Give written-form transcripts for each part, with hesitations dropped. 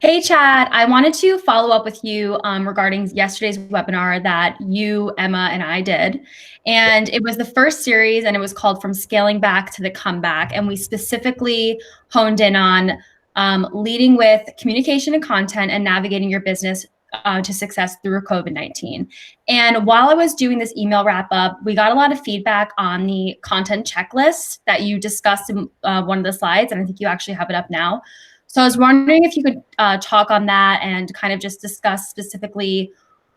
Hey, Chad, I wanted to follow up with you regarding yesterday's webinar that you, Emma, and I did. And it was the first series, and it was called From Scaling Back to the Comeback. And we specifically honed in on leading with communication and content and navigating your business to success through COVID-19. And while I was doing this email wrap up, we got a lot of feedback on the content checklist that you discussed in one of the slides. And I think you actually have it up now. So I was wondering if you could talk on that and kind of just discuss specifically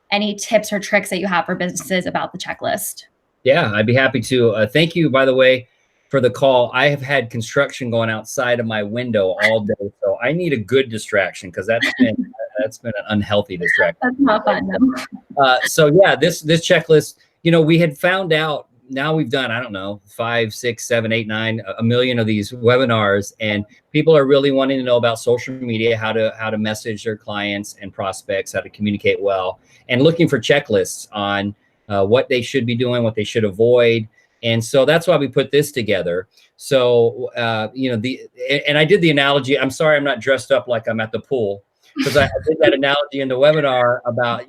any tips or tricks that you have for businesses about the checklist. Yeah, I'd be happy to. Thank you, by the way, for the call. I have had construction going outside of my window all day, so I need a good distraction because that's been an unhealthy distraction. That's not fun. So yeah, this checklist, we had found out. Now we've done, I don't know, 5, 6, 7, 8, 9, a million of these webinars, and people are really wanting to know about social media, how to message their clients and prospects, how to communicate well, and looking for checklists on what they should be doing, what they should avoid. And so that's why we put this together. So, and I did the analogy. I'm sorry, I'm not dressed up like I'm at the pool, because I did that analogy in the webinar about,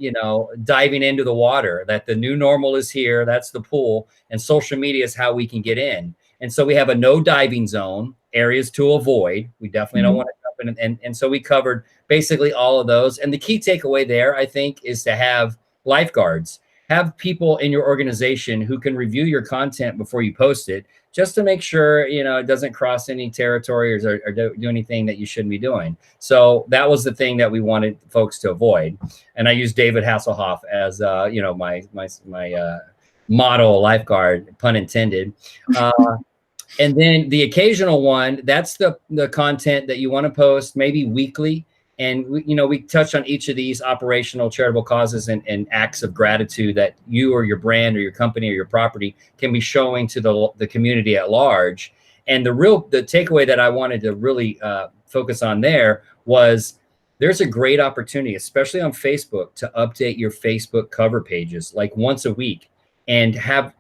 diving into the water, that the new normal is here. That's the pool, and social media is how we can get in. And so we have a no diving zone, areas to avoid. We definitely don't want to jump in. And so we covered basically all of those. And the key takeaway there, I think, is to have lifeguards. Have people in your organization who can review your content before you post it, just to make sure, it doesn't cross any territory or do anything that you shouldn't be doing. So that was the thing that we wanted folks to avoid. And I used David Hasselhoff as, my model lifeguard, pun intended. And then the occasional one, that's the content that you want to post maybe weekly. And we touched on each of these operational charitable causes and acts of gratitude that you or your brand or your company or your property can be showing to the community at large. And the takeaway that I wanted to really focus on there was there's a great opportunity, especially on Facebook, to update your Facebook cover pages like once a week and have,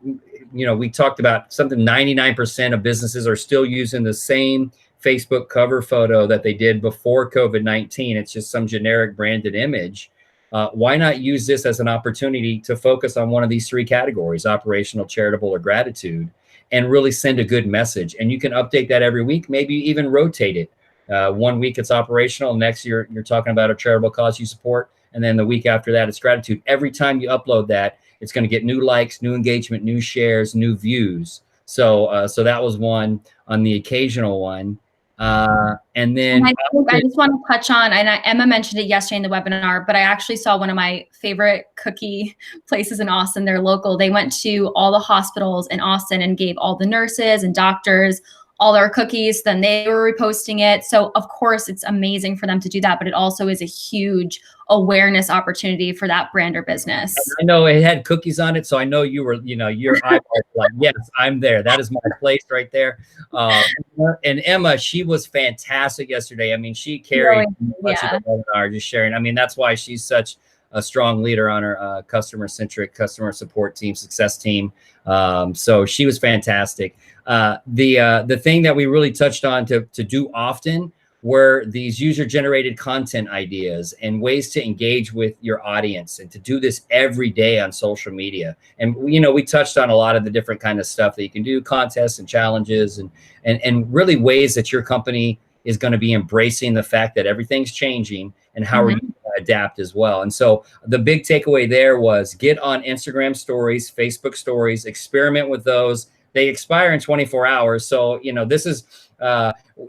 we talked about something 99% of businesses are still using the same Facebook cover photo that they did before COVID-19. It's just some generic branded image. Why not use this as an opportunity to focus on one of these three categories, operational, charitable, or gratitude, and really send a good message? And you can update that every week, maybe even rotate it. 1 week it's operational, next year you're talking about a charitable cause you support, and then the week after that it's gratitude. Every time you upload that, it's going to get new likes, new engagement, new shares, new views. So that was one on the occasional one. And then I just want to touch on, and Emma mentioned it yesterday in the webinar, but I actually saw one of my favorite cookie places in Austin. They're local. They went to all the hospitals in Austin and gave all the nurses and doctors all their cookies. Then they were reposting it. So of course it's amazing for them to do that, but it also is a huge awareness opportunity for that brand or business. I know it had cookies on it, so I know you were, your eyeballs like, yes, I'm there. That is my place right there. And Emma, she was fantastic yesterday. I mean, she carried much of the webinar, just sharing. I mean, that's why she's such a strong leader on her customer-centric customer support team, success team. So she was fantastic. The thing that we really touched on to do often were these user-generated content ideas and ways to engage with your audience, and to do this every day on social media. And we touched on a lot of the different kind of stuff that you can do, contests and challenges, and really ways that your company is going to be embracing the fact that everything's changing, and how are you going to adapt as well. And so the big takeaway there was get on Instagram stories, Facebook stories, experiment with those. They expire in 24 hours. So, this is,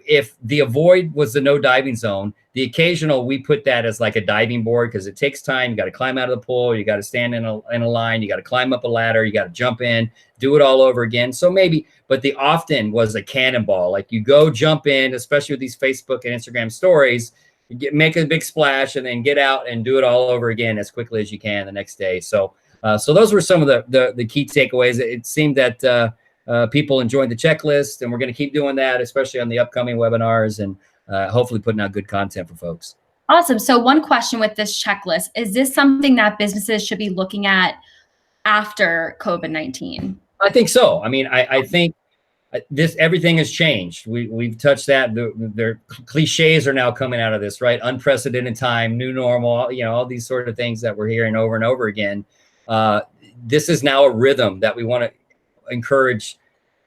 if the avoid was the no diving zone, the occasional, we put that as like a diving board, because it takes time. You got to climb out of the pool. You got to stand in a line. You got to climb up a ladder. You got to jump in, do it all over again. So maybe, but the often was a cannonball. Like you go jump in, especially with these Facebook and Instagram stories, make a big splash and then get out and do it all over again as quickly as you can the next day. So those were some of the key takeaways. It seemed that people enjoyed the checklist, and we're going to keep doing that, especially on the upcoming webinars, and hopefully putting out good content for folks. Awesome. So one question with this checklist, is this something that businesses should be looking at after COVID-19? I think so. I mean, I think everything has changed. We've touched that. Their cliches are now coming out of this, right? Unprecedented time, new normal, you know, all these sort of things that we're hearing over and over again. This is now a rhythm that we want to encourage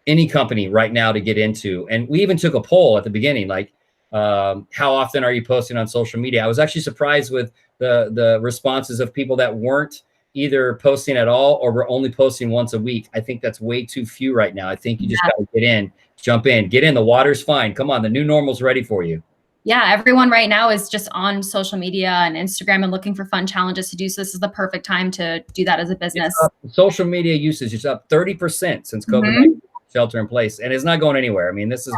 any company right now to get into. And we even took a poll at the beginning, like, how often are you posting on social media? I was actually surprised with the responses of people that weren't either posting at all or were only posting once a week. I think that's way too few right now. I think you just got to get in, jump in, get in. The water's fine. Come on, the new normal's ready for you. Yeah, everyone right now is just on social media and Instagram and looking for fun challenges to do. So this is the perfect time to do that as a business. Social media usage is up 30% since COVID-19 shelter in place, and it's not going anywhere. I mean, this is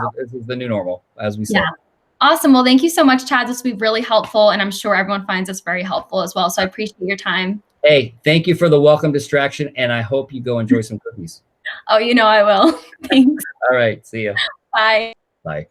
the new normal, as we said. Yeah. Awesome. Well, thank you so much, Chad. This will be really helpful, and I'm sure everyone finds this very helpful as well. So I appreciate your time. Hey, thank you for the welcome distraction, and I hope you go enjoy some cookies. Oh, you know I will. Thanks. All right. See you. Bye. Bye.